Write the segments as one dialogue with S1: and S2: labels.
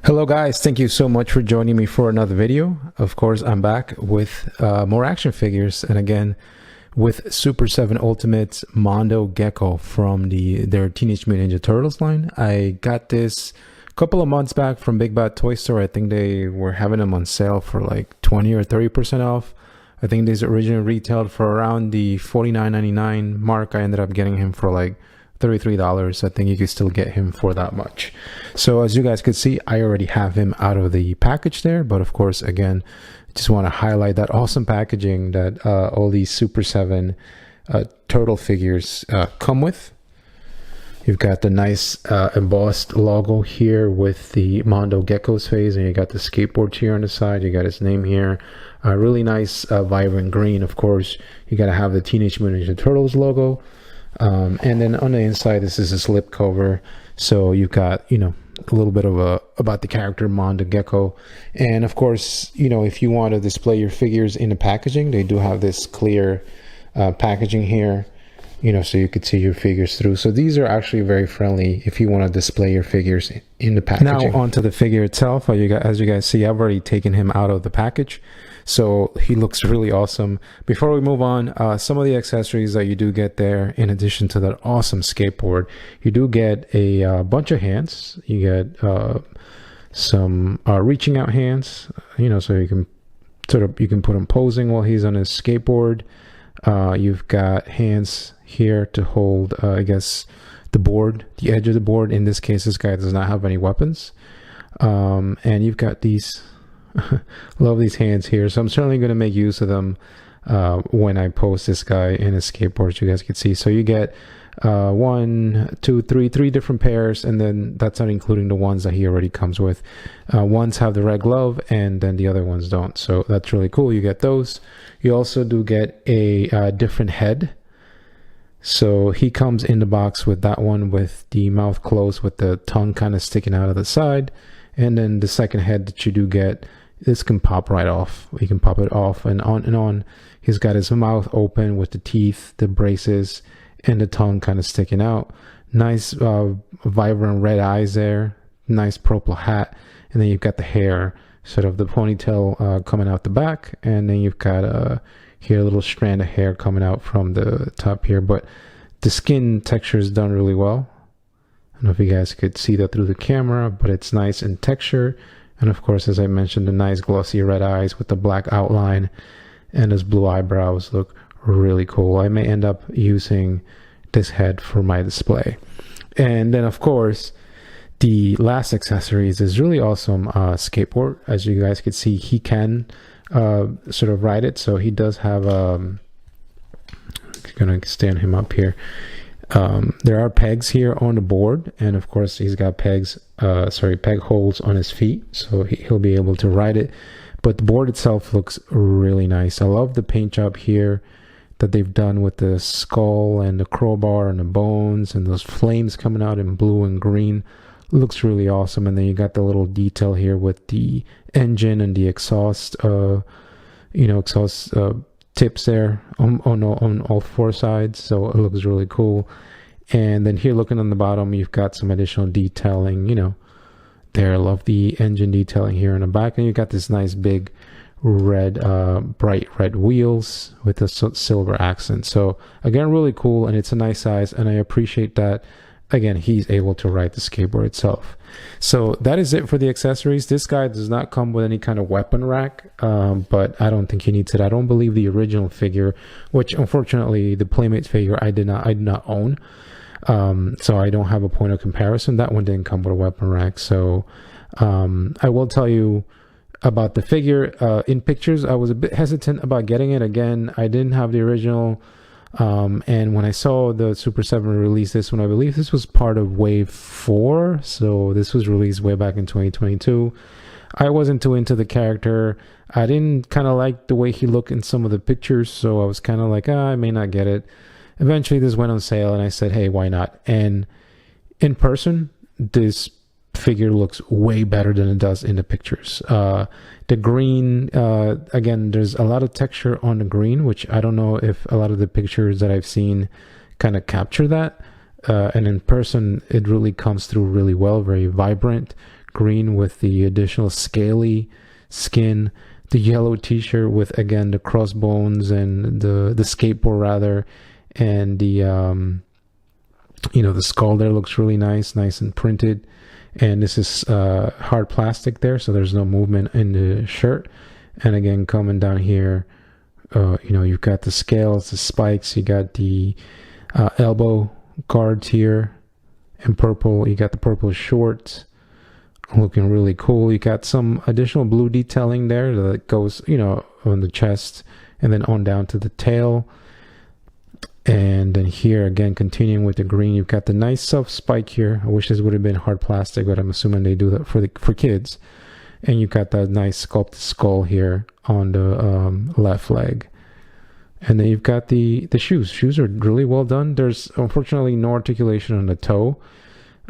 S1: Hello guys, thank you so much for joining me for another video. Of course, I'm back with more action figures, and again with Super 7 Ultimates Mondo Gecko from their Teenage Mutant Ninja Turtles line. I got this a couple of months back from Big Bad Toy Store. I think they were having them on sale for like 20 or 30% off. I think these originally retailed for around the $49.99 mark. I ended up getting him for like $33. I think you could still get him for that much. So as you guys could see, I already have him out of the package there, but of course, again, just want to highlight that awesome packaging that all these Super 7 turtle figures come with. You've got the nice embossed logo here with the Mondo Gecko's face, and you got the skateboard here on the side. You got his name here. Really nice vibrant green. Of course, you got to have the Teenage Mutant Ninja Turtles logo. And then on the inside, this is a slip cover, so you've got, you know, a little bit of about the character Mondo Gecko. And of course, you know, if you want to display your figures in the packaging, they do have this clear packaging here, you know, so you could see your figures through. So these are actually very friendly if you want to display your figures in the packaging. Now onto the figure itself. As you guys see, I've already taken him out of the package, so he looks really awesome. Before we move on, some of the accessories that you do get there, in addition to that awesome skateboard, you do get a bunch of hands. You get some reaching out hands, you know, so you can put him posing while he's on his skateboard. You've got hands here to hold, I guess, the board, the edge of the board. In this case, this guy does not have any weapons. And you've got these, love these hands here. So I'm certainly going to make use of them when I post this guy in his skateboard, you guys can see. So you get three different pairs, and then that's not including the ones that he already comes with. Ones have the red glove, and then the other ones don't. So that's really cool. You get those. You also do get a different head. So he comes in the box with that one with the mouth closed, with the tongue kind of sticking out of the side. And then the second head that you do get, this can pop right off. You can pop it off and on and on. He's got his mouth open with the teeth, the braces, and the tongue kind of sticking out. Nice vibrant red eyes there. Nice purple hat. And then you've got the hair, sort of the ponytail coming out the back. And then you've got here a little strand of hair coming out from the top here. But the skin texture is done really well. I don't know if you guys could see that through the camera, but it's nice in texture. And of course, as I mentioned, the nice glossy red eyes with the black outline, and his blue eyebrows look really cool. I may end up using this head for my display. And then of course, the last accessories is really awesome skateboard. As you guys can see, he can sort of ride it. So he does have I'm gonna stand him up here. There are pegs here on the board, and of course he's got peg holes on his feet, so he'll be able to ride it. But the board itself looks really nice. I love the paint job here that they've done with the skull and the crowbar and the bones and those flames coming out in blue and green. Looks really awesome. And then you got the little detail here with the engine and the exhaust tips there on all four sides. So it looks really cool. And then here, looking on the bottom, you've got some additional detailing, you know, there. I love the engine detailing here in the back. And you got this nice big red, bright red wheels with a silver accent. So again, really cool, and it's a nice size, and I appreciate that. Again, he's able to ride the skateboard itself. So that is it for the accessories. This guy does not come with any kind of weapon rack, but I don't think he needs it. I don't believe the original figure, which unfortunately the Playmates figure I did not own. So I don't have a point of comparison. That one didn't come with a weapon rack. So I will tell you about the figure. In pictures, I was a bit hesitant about getting it. Again, I didn't have the original. And when I saw the Super 7 release this one, I believe this was part of Wave 4. So this was released way back in 2022. I wasn't too into the character. I didn't kind of like the way he looked in some of the pictures. So I was kind of like, I may not get it. Eventually this went on sale, and I said, hey, why not? And in person, this figure looks way better than it does in the pictures. The green, again, there's a lot of texture on the green, which I don't know if a lot of the pictures that I've seen kind of capture that. And in person, it really comes through really well, very vibrant, green with the additional scaly skin, the yellow t-shirt with, again, the crossbones and the skateboard rather, and the the skull there looks really nice and printed. And this is hard plastic there, so there's no movement in the shirt. And again, coming down here, you've got the scales, the spikes, you got the elbow guards here in purple, you got the purple shorts looking really cool. You got some additional blue detailing there that goes on the chest and then on down to the tail. And then here again, continuing with the green, you've got the nice soft spike here. I wish this would have been hard plastic, but I'm assuming they do that for kids. And you've got that nice sculpted skull here on the left leg. And then you've got the shoes. Shoes are really well done. There's unfortunately no articulation on the toe,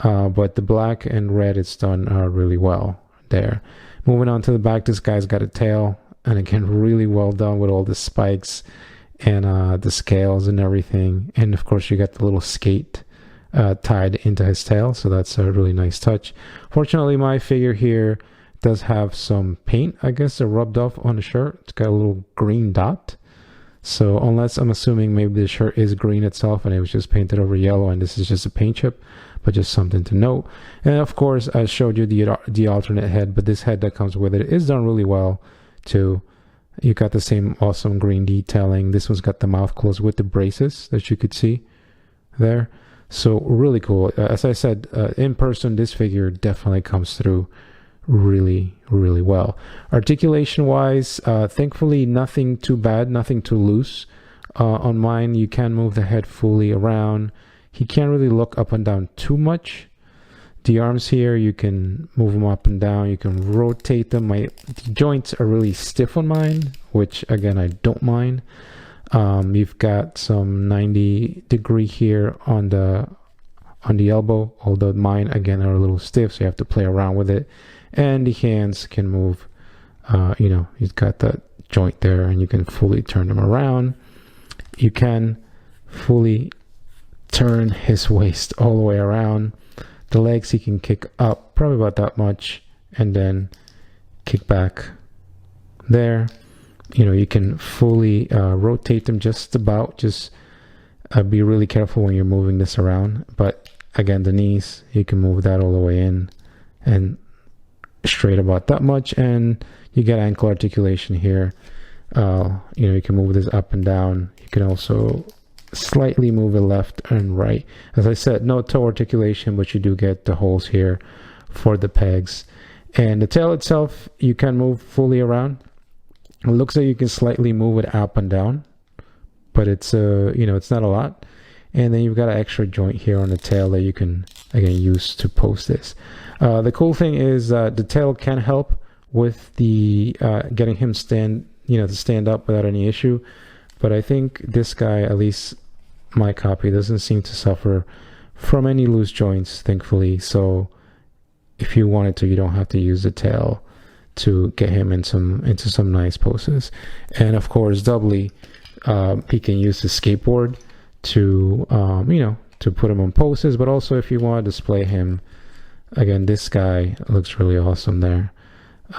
S1: but the black and red is done really well there. Moving on to the back, this guy's got a tail, and again, really well done with all the spikes and the scales and everything. And of course, you got the little skate tied into his tail, so that's a really nice touch. Fortunately, my figure here does have some paint, I guess, rubbed off on the shirt. It's got a little green dot. So unless, I'm assuming maybe the shirt is green itself and it was just painted over yellow and this is just a paint chip, but just something to note. And of course, I showed you the alternate head, but this head that comes with it is done really well too. You got the same awesome green detailing. This one's got the mouth closed with the braces that you could see there. So really cool. As I said, in person, this figure definitely comes through really well. Articulation wise, thankfully nothing too bad, nothing too loose. On mine, you can move the head fully around. He can't really look up and down too much. The arms here, you can move them up and down, you can rotate them. The joints are really stiff on mine, which again, I don't mind. You've got some 90-degree here on the elbow, although mine again are a little stiff, so you have to play around with it. And the hands can move, you've got that joint there and you can fully turn them around. You can fully turn his waist all the way around. The legs he can kick up probably about that much and then kick back there. You can fully rotate them just about. Just be really careful when you're moving this around. But again, the knees, you can move that all the way in and straight about that much, and you get ankle articulation here. You can move this up and down. You can also slightly move it left and right. As I said, no toe articulation, but you do get the holes here for the pegs. And the tail itself, you can move fully around. It looks like you can slightly move it up and down, but it's it's not a lot. And then you've got an extra joint here on the tail that you can again use to post this. The cool thing is the tail can help with the getting him to stand up without any issue. But I think this guy, at least my copy, doesn't seem to suffer from any loose joints, thankfully. So if you wanted to, you don't have to use the tail to get him into some nice poses. And of course, doubly, he can use the skateboard to to put him on poses, but also if you want to display him, again, this guy looks really awesome there.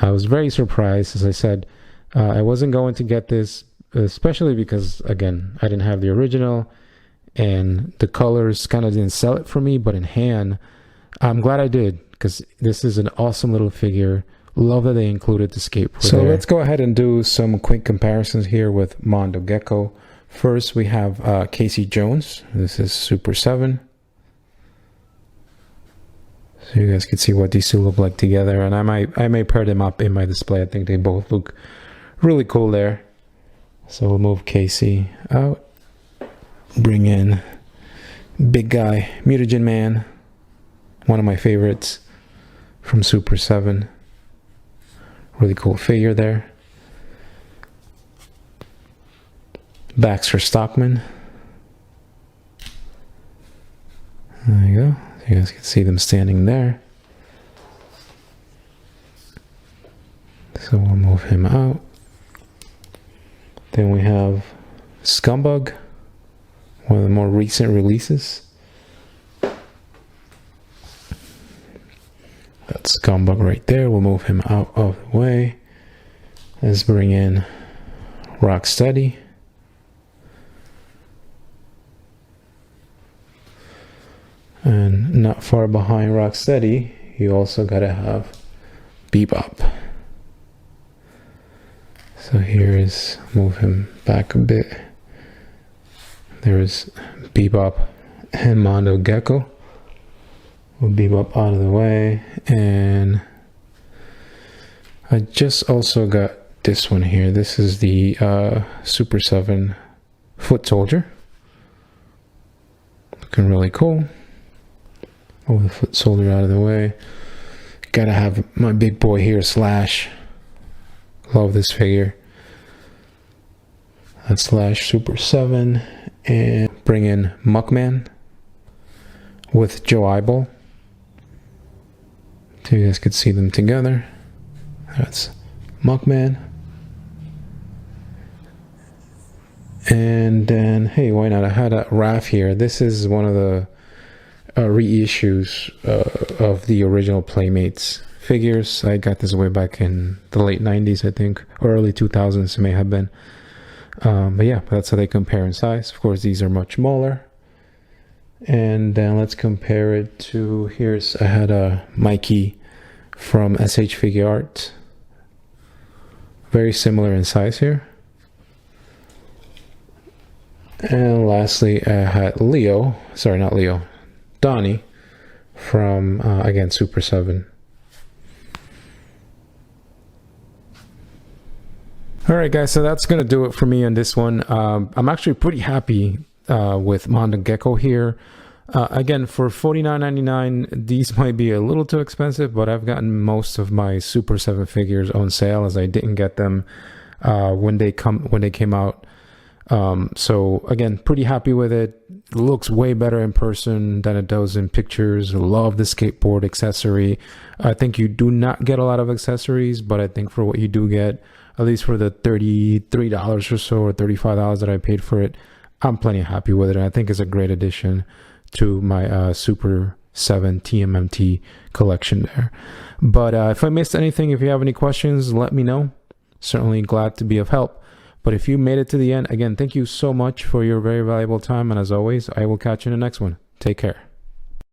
S1: I was very surprised. As I said, I wasn't going to get this, especially because, again, I didn't have the original and the colors kind of didn't sell it for me, but in hand, I'm glad I did, because this is an awesome little figure. Love that they included the skateboard. So let's go ahead and do some quick comparisons here with Mondo Gecko. First, we have Casey Jones. This is Super 7. So you guys can see what these two look like together, and I may pair them up in my display. I think they both look really cool there. So we'll move Casey out, bring in big guy, Mutagen Man, one of my favorites from Super 7. Really cool figure there. Baxter Stockman. There you go. You guys can see them standing there. So we'll move him out. Then we have Scumbug, one of the more recent releases. That's scumbag right there. We'll move him out of the way. Let's bring in Rocksteady. And not far behind Rocksteady, you also gotta have Bebop. So here is, move him back a bit. There's Bebop and Mondo Gecko. We'll Bebop out of the way. And I just also got this one here. This is the Super 7 Foot Soldier. Looking really cool. Move the Foot Soldier out of the way. Gotta have my big boy here, Slash. Love this figure. That's Slash Super 7. And bring in Muckman with Joe Eyeball. So you guys could see them together. That's Muckman. And then, hey, why not? I had a Raph here. This is one of the reissues of the original Playmates figures. I got this way back in the late 90s, I think, or early 2000s, it may have been. But yeah, that's how they compare in size. Of course, these are much smaller. And then let's compare it to, I had a Mikey from SH Figure Art. Very similar in size here. And lastly, I had Leo, sorry, not Leo, Donnie from, again, Super 7. Alright guys, so that's going to do it for me on this one. I'm actually pretty happy with Mondo Gecko here. Again, for $49.99, these might be a little too expensive, but I've gotten most of my Super 7 figures on sale, as I didn't get them when they came out. So again, pretty happy with it. It looks way better in person than it does in pictures. Love the skateboard accessory. I think you do not get a lot of accessories, but I think for what you do get, at least for the $33 or so, or $35 that I paid for it, I'm plenty happy with it. I think it's a great addition to my Super 7 TMNT collection there. But if I missed anything, if you have any questions, let me know. Certainly glad to be of help. But if you made it to the end, again, thank you so much for your very valuable time. And as always, I will catch you in the next one. Take care.